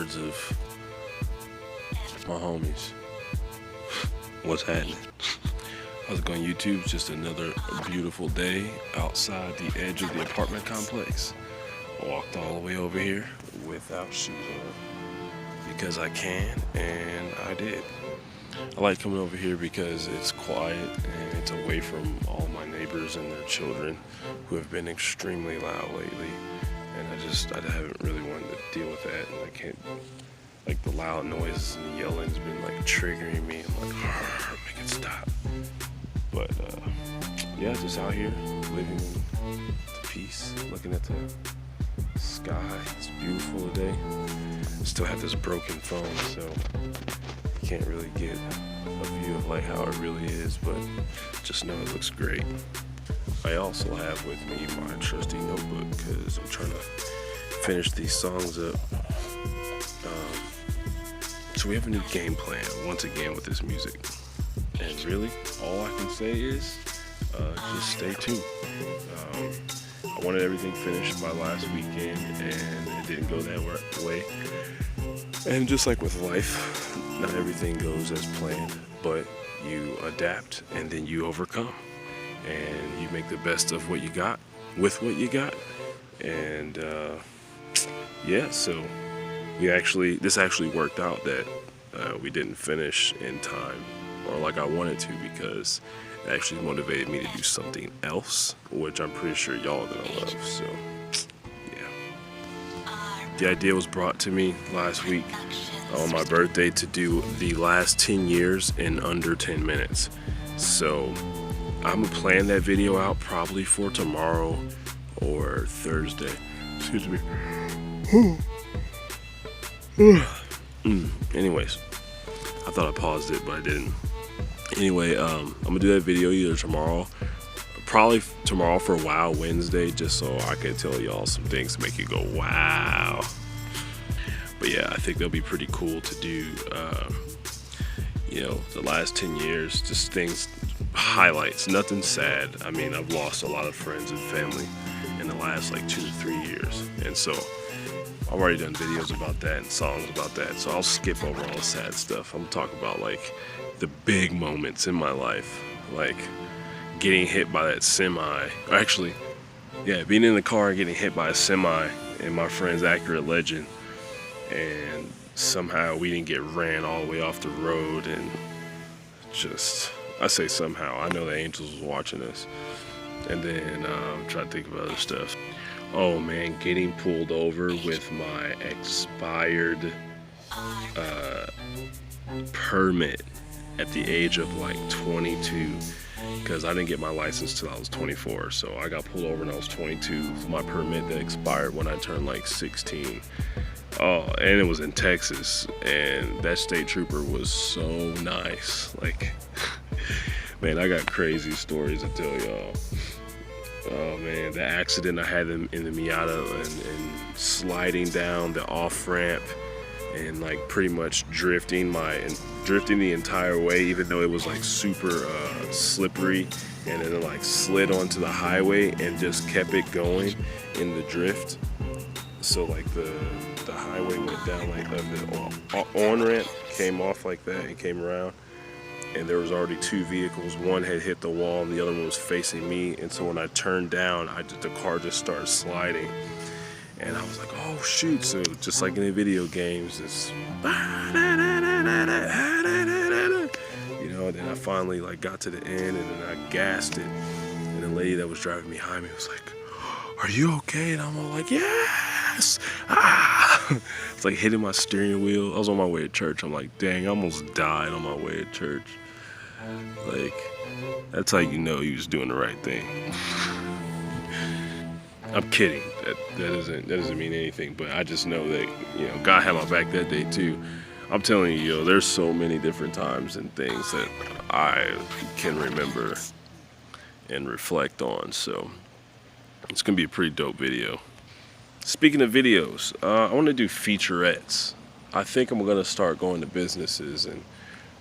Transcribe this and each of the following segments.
words of my homies. What's happening? How's it going, YouTube? It's just another beautiful day outside the edge of the apartment complex. I walked all the way over here without shoes on because I can, and I did. I like coming over here because it's quiet and it's away from all my neighbors and their children who have been extremely loud lately. And I haven't really wanted to deal with that. And I can't, like the loud noises and the yelling's been like triggering me. I'm like, make it stop. But yeah, just out here living in peace, looking at the sky. It's beautiful today. I still have this broken phone, so you can't really get a view of like how it really is, but just know it looks great. I also have with me my trusty notebook because I'm trying to finish these songs up. So we have a new game plan once again with this music. And really, all I can say is just stay tuned. I wanted everything finished by last weekend and it didn't go that way. And just like with life, not everything goes as planned, but you adapt and then you overcome. And you make the best of what you got with what you got. And yeah, so this actually worked out that we didn't finish in time, or like I wanted to, because it actually motivated me to do something else, which I'm pretty sure y'all are gonna love. So yeah, the idea was brought to me last week on my birthday to do the last 10 years in under 10 minutes. So I'm gonna plan that video out probably for tomorrow or Thursday. Excuse me. Anyways, I thought I paused it, but I didn't. Anyway, I'm gonna do that video either tomorrow, probably tomorrow for Wow Wednesday, just so I can tell y'all some things to make you go wow. But yeah, I think that'll be pretty cool to do. You know, the last 10 years, just things, highlights, nothing sad. I mean, I've lost a lot of friends and family in the last like 2 to 3 years, and so I've already done videos about that and songs about that, so I'll skip over all the sad stuff. I'm gonna talk about like the big moments in my life, like getting hit by that semi, or actually, yeah, being in the car and getting hit by a semi in my friend's Accurate Legend, and somehow we didn't get ran all the way off the road, and just, I say somehow, I know the angels was watching us. And then I'm trying to think of other stuff. Oh man, getting pulled over with my expired permit at the age of like 22, because I didn't get my license till I was 24. So I got pulled over when I was 22 with my permit that expired when I turned like 16. Oh, and it was in Texas, and that state trooper was so nice. Like, man, I got crazy stories to tell y'all. Oh man, the accident I had in the Miata, and sliding down the off ramp and like pretty much drifting the entire way, even though it was like super slippery, and then it like slid onto the highway and just kept it going in the drift. So like the highway went down like that, the on ramp came off like that and came around, and there was already two vehicles. One had hit the wall and the other one was facing me, and so when I turned down, the car just started sliding, and I was like, oh shoot. So just like in the video games, it's, you know, then I finally like got to the end, and then I gassed it, and the lady that was driving behind me was like, are you okay? And I'm all like, yes. It's like hitting my steering wheel. I was on my way to church. I'm like, dang, I almost died on my way to church. Like, that's how you know you was doing the right thing. I'm kidding. That doesn't mean anything, but I just know that, you know, God had my back that day too. I'm telling you, yo, there's so many different times and things that I can remember and reflect on. So it's gonna be a pretty dope video. Speaking of videos, I want to do featurettes. I think I'm gonna start going to businesses and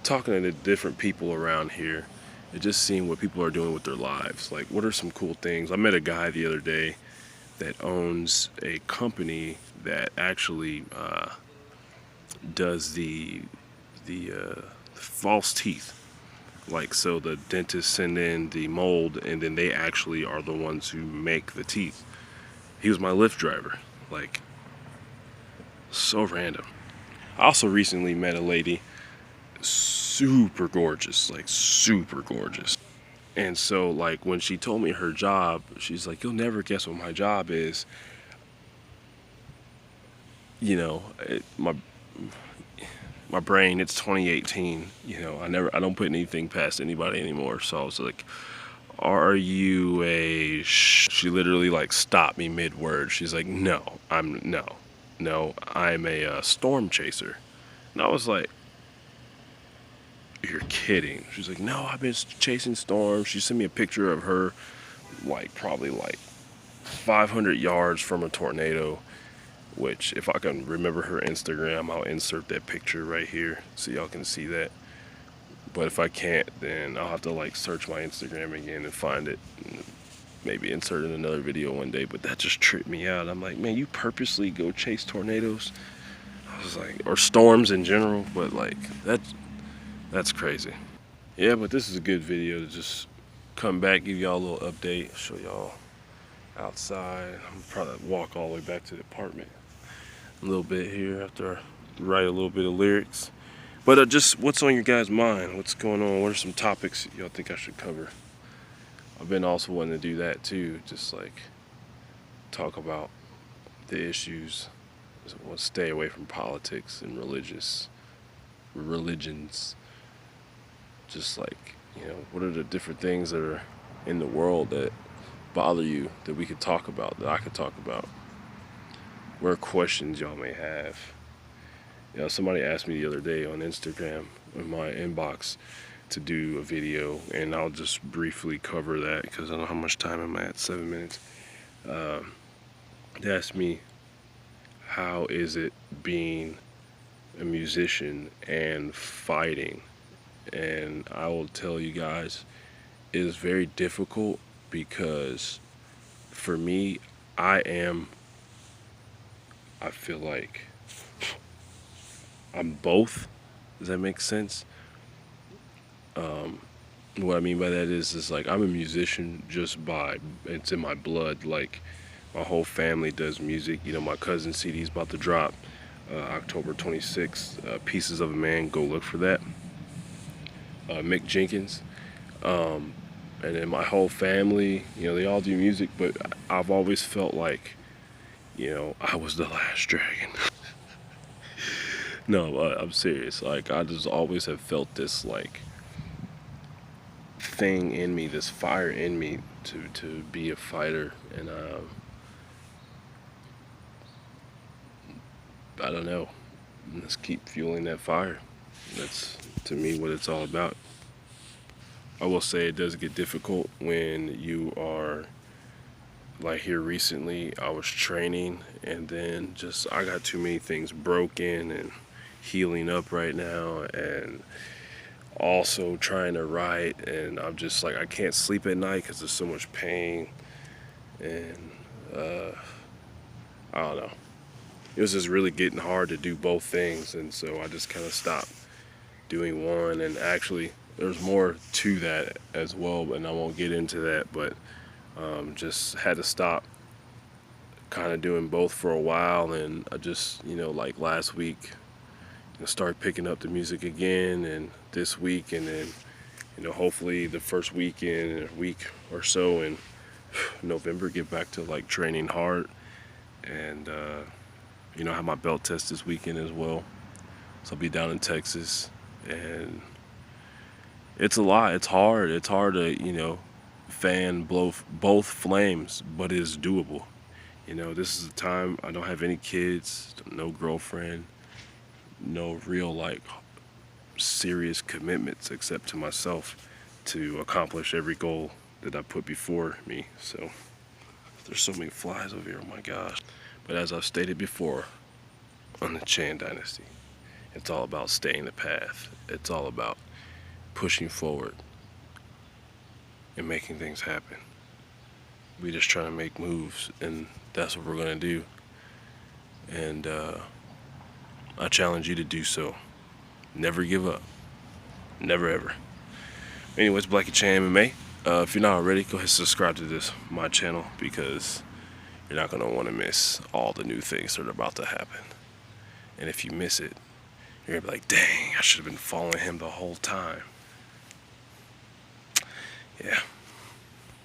talking to different people around here and just seeing what people are doing with their lives. Like, what are some cool things? I met a guy the other day that owns a company that actually does the false teeth. Like, so the dentists send in the mold, and then they actually are the ones who make the teeth. He was my Lyft driver. Like, so random. I also recently met a lady, super gorgeous, like super gorgeous. And so, like, when she told me her job, she's like, "You'll never guess what my job is." You know, my brain, it's 2018. You know, I don't put anything past anybody anymore. So I was like, "Are you a?" She literally like stopped me mid word. She's like, "No, I'm a storm chaser." And I was like, "You're kidding." She's like, "No, I've been chasing storms." She sent me a picture of her, like probably like 500 yards from a tornado. Which, if I can remember her Instagram, I'll insert that picture right here so y'all can see that. But if I can't, then I'll have to like search my Instagram again and find it. And maybe insert in another video one day. But that just tripped me out. I'm like, man, you purposely go chase tornadoes? I was like, or storms in general. But like, that's crazy. Yeah, but this is a good video to just come back, give y'all a little update, show y'all outside. I'm probably walk all the way back to the apartment a little bit here after I write a little bit of lyrics. But just what's on your guys' mind? What's going on? What are some topics y'all think I should cover? I've been also wanting to do that too, just like talk about the issues. I want to stay away from politics and religions. Just like, you know, what are the different things that are in the world that bother you that we could talk about, that I could talk about? What are questions y'all may have? You know, somebody asked me the other day on Instagram in my inbox to do a video, and I'll just briefly cover that because I don't know how much time am I at. 7 minutes. They asked me, how is it being a musician and fighting? And I will tell you guys, it is very difficult because for me, I feel like I'm both. Does that make sense? What I mean by that is like I'm a musician just by, it's in my blood. Like my whole family does music. You know, my cousin's CD's about to drop October 26th. Pieces of a Man, go look for that. Mick Jenkins. And then my whole family, you know, they all do music, but I've always felt like, you know, I was the last dragon. No, I'm serious. Like, I just always have felt this, like, thing in me, this fire in me to be a fighter. And, I don't know. Let's keep fueling that fire. That's, to me, what it's all about. I will say it does get difficult when you are, like here recently, I was training and then just, I got too many things broken and healing up right now, and also trying to write, and I'm just like, I can't sleep at night because there's so much pain, and I don't know. It was just really getting hard to do both things, and so I just kind of stopped doing one. And actually, there's more to that as well, and I won't get into that, but just had to stop kind of doing both for a while. And I just, you know, like last week, start picking up the music again, and this week, and then, you know, hopefully the first weekend, a week or so in November, get back to like training hard. And you know, I have my belt test this weekend as well, so I'll be down in Texas. And it's a lot. It's hard to, you know, blow both flames, but it's doable. You know, this is a time I don't have any kids, no girlfriend, no real like serious commitments except to myself to accomplish every goal that I put before me. So there's so many flies over here, oh my gosh. But as I've stated before on the Chan Dynasty, it's all about staying the path. It's all about pushing forward and making things happen. We just trying to make moves, and that's what we're gonna do. And I challenge you to do so. Never give up. Never ever. Anyways, Blackie Chan MMA. If you're not already, go ahead and subscribe to my channel, because you're not going to want to miss all the new things that are about to happen. And if you miss it, you're going to be like, dang, I should have been following him the whole time. Yeah.